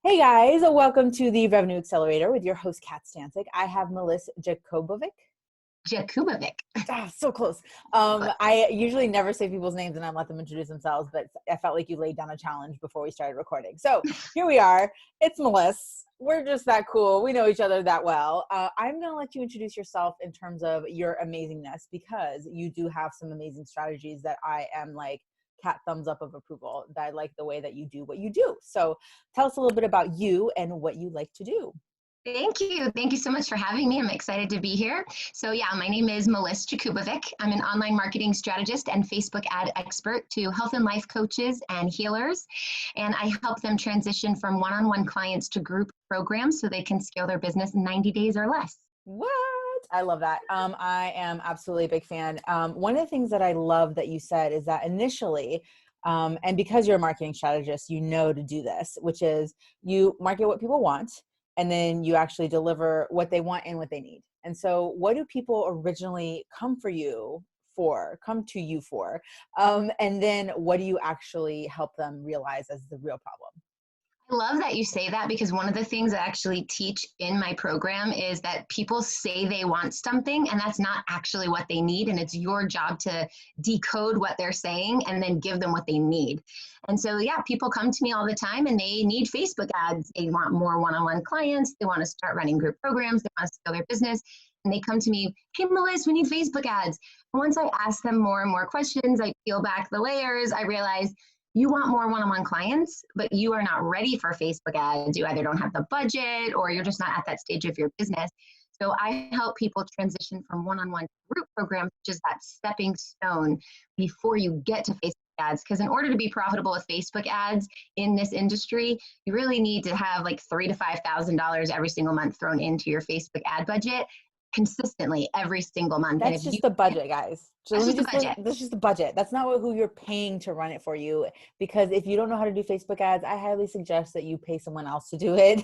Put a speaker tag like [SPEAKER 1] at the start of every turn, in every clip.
[SPEAKER 1] Hey guys, welcome to the Revenue Accelerator with your host, Kat Stancic. I have Meliss Jakubovic.
[SPEAKER 2] Jakubovic.
[SPEAKER 1] So close. I usually never say people's names and I let them introduce themselves, but I felt like you laid down a challenge before we started recording. So here we are. It's Meliss. We're just that cool. We know each other that well. I'm going to let you introduce yourself in terms of your amazingness because you do have some amazing strategies that I am like, cat thumbs up of approval. That I like the way that you do what you do. So tell us a little bit about you and what you like to do.
[SPEAKER 2] Thank you. Thank you so much for having me. I'm excited to be here. So yeah, my name is Meliss Jakubovic. I'm an online marketing strategist and Facebook ad expert to health and life coaches and healers. And I help them transition from one-on-one clients to group programs so they can scale their business in 90 days or less.
[SPEAKER 1] What? I love that. I am absolutely a big fan. One of the things that I love that you said is that initially, and because you're a marketing strategist, you know to do this, which is you market what people want, and then you actually deliver what they want and what they need. And so what do people originally come to you for? And then what do you actually help them realize as the real problem?
[SPEAKER 2] I love that you say that because one of the things I actually teach in my program is that people say they want something and that's not actually what they need. And it's your job to decode what they're saying and then give them what they need. And so, yeah, people come to me all the time and they need Facebook ads. They want more one-on-one clients. They want to start running group programs. They want to scale their business. And they come to me, hey, Meliss, we need Facebook ads. And once I ask them more and more questions, I peel back the layers. I realize you want more one-on-one clients, but you are not ready for Facebook ads. You either don't have the budget or you're just not at that stage of your business. So I help people transition from one-on-one to group programs, which is that stepping stone before you get to Facebook ads. Because in order to be profitable with Facebook ads in this industry, you really need to have like $3,000 to $5,000 every single month thrown into your Facebook ad budget consistently every single month.
[SPEAKER 1] That's just the budget, guys. So
[SPEAKER 2] that's just the budget.
[SPEAKER 1] That's just the budget. That's not who you're paying to run it for you. Because if you don't know how to do Facebook ads, I highly suggest that you pay someone else to do it.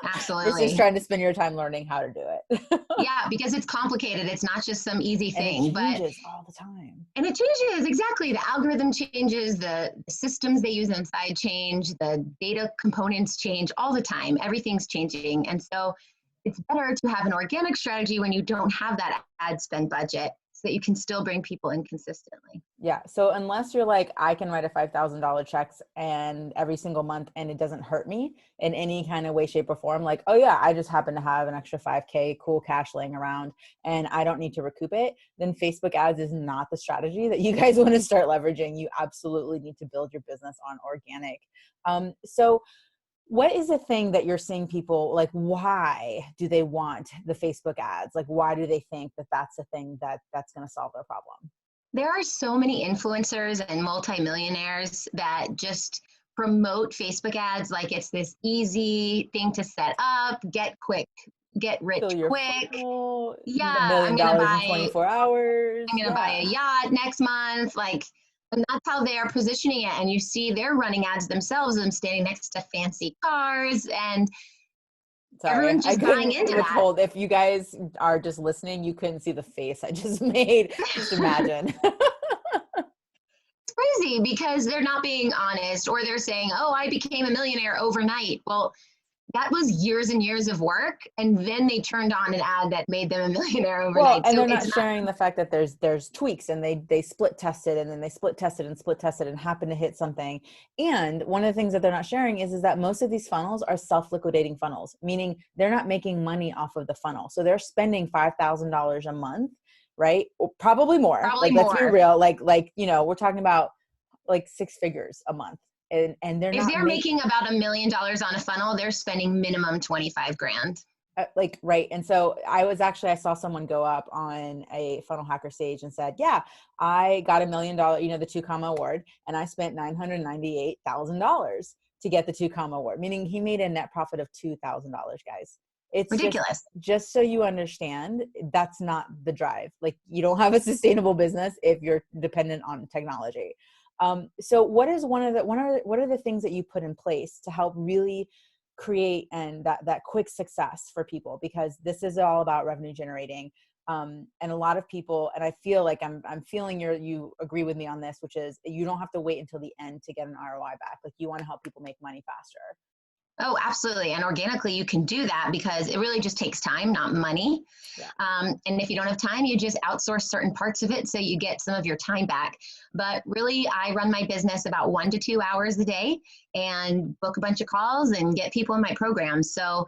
[SPEAKER 2] Absolutely.
[SPEAKER 1] Versus trying to spend your time learning how to do it.
[SPEAKER 2] Yeah, because it's complicated. It's not just some easy thing.
[SPEAKER 1] And it changes all the time.
[SPEAKER 2] And it changes, exactly. The algorithm changes, the systems they use inside change, the data components change all the time. Everything's changing. And so it's better to have an organic strategy when you don't have that ad spend budget so that you can still bring people in consistently.
[SPEAKER 1] Yeah. So unless you're like, I can write a $5,000 checks and every single month and it doesn't hurt me in any kind of way, shape or form, like, oh yeah, I just happen to have an extra 5K cool cash laying around and I don't need to recoup it, then Facebook ads is not the strategy that you guys want to start leveraging. You absolutely need to build your business on organic. So what is the thing that you're seeing people like, why do they want the Facebook ads? Like, why do they think that that's the thing that's going to solve their problem?
[SPEAKER 2] There are so many influencers and multimillionaires that just promote Facebook ads like it's this easy thing to set up, get rich quick. Yeah,
[SPEAKER 1] $1 million in 24 hours.
[SPEAKER 2] I'm going to buy a yacht next month. And that's how they are positioning it. And you see they're running ads themselves, them standing next to fancy cars and everyone's just buying into that.
[SPEAKER 1] If you guys are just listening, you couldn't see the face I just made. Just imagine.
[SPEAKER 2] It's crazy because they're not being honest or they're saying, oh, I became a millionaire overnight. Well, that was years and years of work. And then they turned on an ad that made them a millionaire overnight.
[SPEAKER 1] Well, and they're not sharing the fact that there's tweaks and they split tested and then they split tested and happen to hit something. And one of the things that they're not sharing is that most of these funnels are self-liquidating funnels, meaning they're not making money off of the funnel. So they're spending $5,000 a month, right? Or probably more. Let's be real. We're talking about like six figures a month. And they're
[SPEAKER 2] if they're making about $1 million on a funnel, they're spending minimum 25 grand.
[SPEAKER 1] Right. And so I saw someone go up on a funnel hacker stage and said, yeah, I got $1 million, the 2 comma award, and I spent $998,000 to get the 2 comma award, meaning he made a net profit of $2,000, guys. It's
[SPEAKER 2] ridiculous.
[SPEAKER 1] Just so you understand, that's not the drive. Like, you don't have a sustainable business if you're dependent on technology. So what are the things that you put in place to help really create and that quick success for people? Because this is all about revenue generating. And a lot of people, and I feel like I'm feeling you agree with me on this, which is you don't have to wait until the end to get an ROI back. Like, you want to help people make money faster.
[SPEAKER 2] Oh, absolutely. And organically, you can do that because it really just takes time, not money.
[SPEAKER 1] Yeah.
[SPEAKER 2] And if you don't have time, you just outsource certain parts of it so you get some of your time back. But really, I run my business about 1 to 2 hours a day and book a bunch of calls and get people in my program. So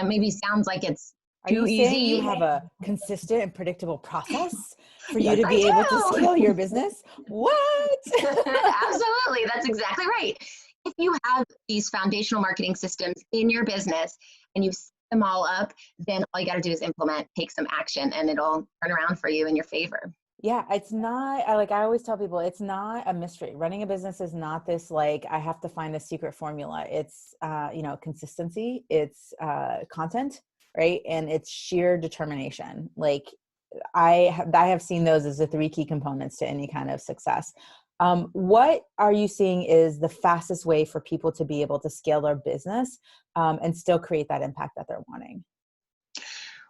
[SPEAKER 2] maybe sounds like it's
[SPEAKER 1] Are you
[SPEAKER 2] too
[SPEAKER 1] saying you
[SPEAKER 2] easy.
[SPEAKER 1] have a consistent and predictable process for you
[SPEAKER 2] Yes,
[SPEAKER 1] to be able to
[SPEAKER 2] I do.
[SPEAKER 1] scale your business? What?
[SPEAKER 2] Absolutely. That's exactly right. If you have these foundational marketing systems in your business and you set them all up, then all you got to do is implement, take some action, and it'll turn around for you in your favor.
[SPEAKER 1] Yeah, it's not, I always tell people, it's not a mystery. Running a business is not this, like, I have to find a secret formula. It's, consistency, it's content, right? And it's sheer determination. Like, I have seen those as the three key components to any kind of success. What are you seeing is the fastest way for people to be able to scale their business and still create that impact that they're wanting?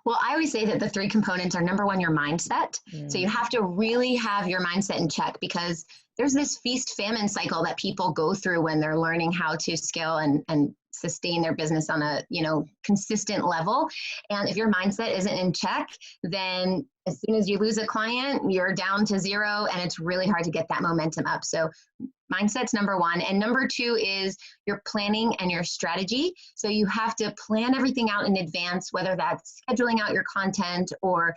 [SPEAKER 2] Well, I always say that the three components are number one, your mindset. So you
[SPEAKER 1] Mm,
[SPEAKER 2] have to really have your mindset in check because there's this feast famine cycle that people go through when they're learning how to scale and sustain their business on a consistent level. And if your mindset isn't in check, then as soon as you lose a client, you're down to zero and it's really hard to get that momentum up. So mindset's number one. And number two is your planning and your strategy. So you have to plan everything out in advance, whether that's scheduling out your content or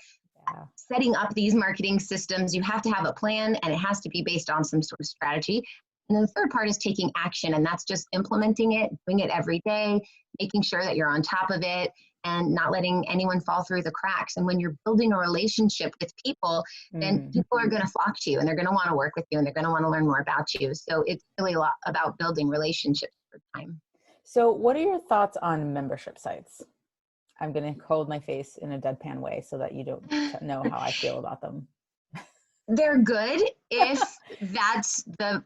[SPEAKER 1] yeah.
[SPEAKER 2] setting up these marketing systems. You have to have a plan and it has to be based on some sort of strategy. And then the third part is taking action, and that's just implementing it, doing it every day, making sure that you're on top of it and not letting anyone fall through the cracks. And when you're building a relationship with people, then
[SPEAKER 1] Mm.
[SPEAKER 2] people are going to flock to you and they're going to want to work with you and they're going to want to learn more about you. So it's really a lot about building relationships over time.
[SPEAKER 1] So, what are your thoughts on membership sites? I'm going to hold my face in a deadpan way so that you don't know how I feel about them.
[SPEAKER 2] They're good if that's the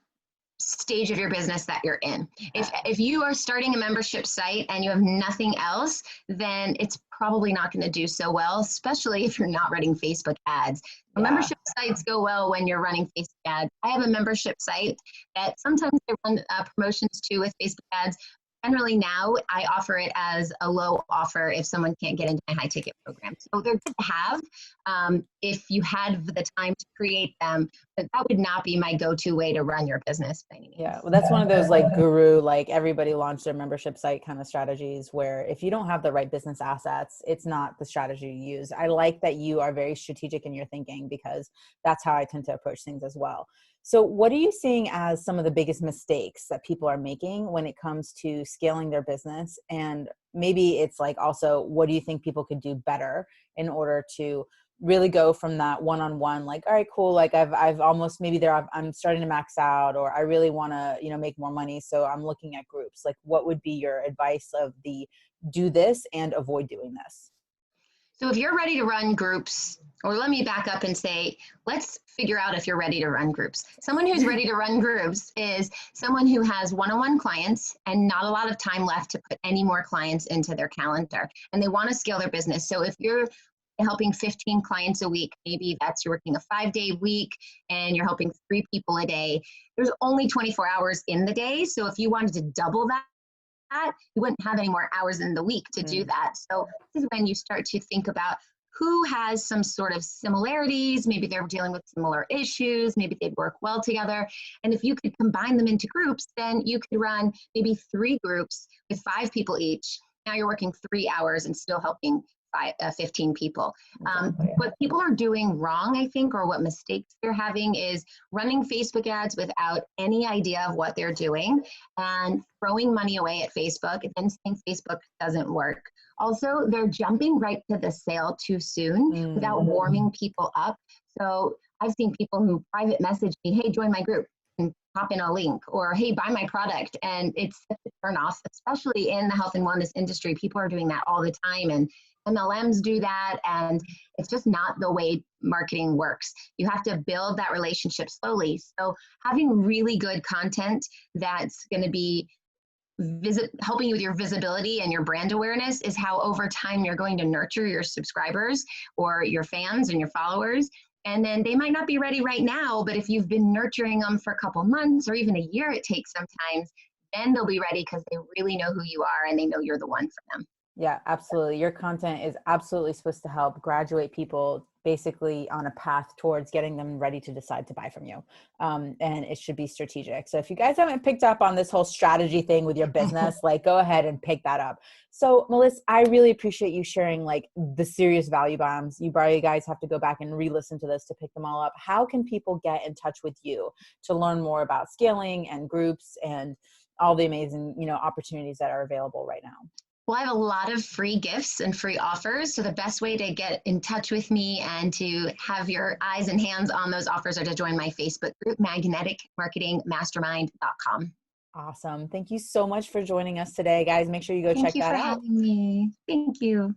[SPEAKER 2] stage of your business that you're in. If you are starting a membership site and you have nothing else, then it's probably not going to do so well, especially if you're not running Facebook ads.
[SPEAKER 1] Yeah.
[SPEAKER 2] Membership sites go well when you're running Facebook ads. I have a membership site that sometimes I run promotions to with Facebook ads. Generally now I offer it as a low offer if someone can't get into my high ticket program. So they're good to have if you had the time to create them, but that would not be my go-to way to run your business by any means.
[SPEAKER 1] Yeah. Well, that's one of those like guru, like everybody launched their membership site kind of strategies where if you don't have the right business assets, it's not the strategy you use. I like that you are very strategic in your thinking because that's how I tend to approach things as well. So what are you seeing as some of the biggest mistakes that people are making when it comes to scaling their business? And maybe it's like also, what do you think people could do better in order to really go from that one-on-one, like, all right, cool. Like I've almost, maybe I'm starting to max out, or I really want to, make more money. So I'm looking at groups. Like, what would be your advice of the do this and avoid doing this?
[SPEAKER 2] So if you're ready to run groups, or let me back up and say, let's figure out if you're ready to run groups. Someone who's ready to run groups is someone who has one-on-one clients and not a lot of time left to put any more clients into their calendar, and they want to scale their business. So if you're helping 15 clients a week, maybe that's you're working a 5-day week and you're helping 3 people a day. There's only 24 hours in the day. So if you wanted to double that, you wouldn't have any more hours in the week to do
[SPEAKER 1] Mm.
[SPEAKER 2] that. So this is when you start to think about who has some sort of similarities. Maybe they're dealing with similar issues. Maybe they'd work well together. And if you could combine them into groups, then you could run maybe 3 groups with 5 people each. Now you're working 3 hours and still helping 15 people.
[SPEAKER 1] Exactly.
[SPEAKER 2] What people are doing wrong, I think, or what mistakes they're having is running Facebook ads without any idea of what they're doing and throwing money away at Facebook and then saying Facebook doesn't work. Also, they're jumping right to the sale too soon without
[SPEAKER 1] Mm.
[SPEAKER 2] warming people up. So I've seen people who private message me, hey, join my group, and pop in a link, or hey, buy my product. And it's such a turn off, especially in the health and wellness industry. People are doing that all the time, and MLMs do that, and it's just not the way marketing works. You have to build that relationship slowly. So having really good content that's going to be helping you with your visibility and your brand awareness is how over time you're going to nurture your subscribers or your fans and your followers. And then they might not be ready right now, but if you've been nurturing them for a couple months or even a year, it takes sometimes, then they'll be ready because they really know who you are and they know you're the one for them.
[SPEAKER 1] Yeah, absolutely. Your content is absolutely supposed to help graduate people basically on a path towards getting them ready to decide to buy from you. And it should be strategic. So if you guys haven't picked up on this whole strategy thing with your business, like go ahead and pick that up. So Meliss, I really appreciate you sharing like the serious value bombs. You probably guys have to go back and re-listen to this to pick them all up. How can people get in touch with you to learn more about scaling and groups and all the amazing, opportunities that are available right now?
[SPEAKER 2] Well, I have a lot of free gifts and free offers. So the best way to get in touch with me and to have your eyes and hands on those offers are to join my Facebook group, magneticmarketingmastermind.com.
[SPEAKER 1] Awesome. Thank you so much for joining us today, guys. Make sure you go
[SPEAKER 2] Thank
[SPEAKER 1] check
[SPEAKER 2] you
[SPEAKER 1] that
[SPEAKER 2] for
[SPEAKER 1] out.
[SPEAKER 2] having me. Thank you.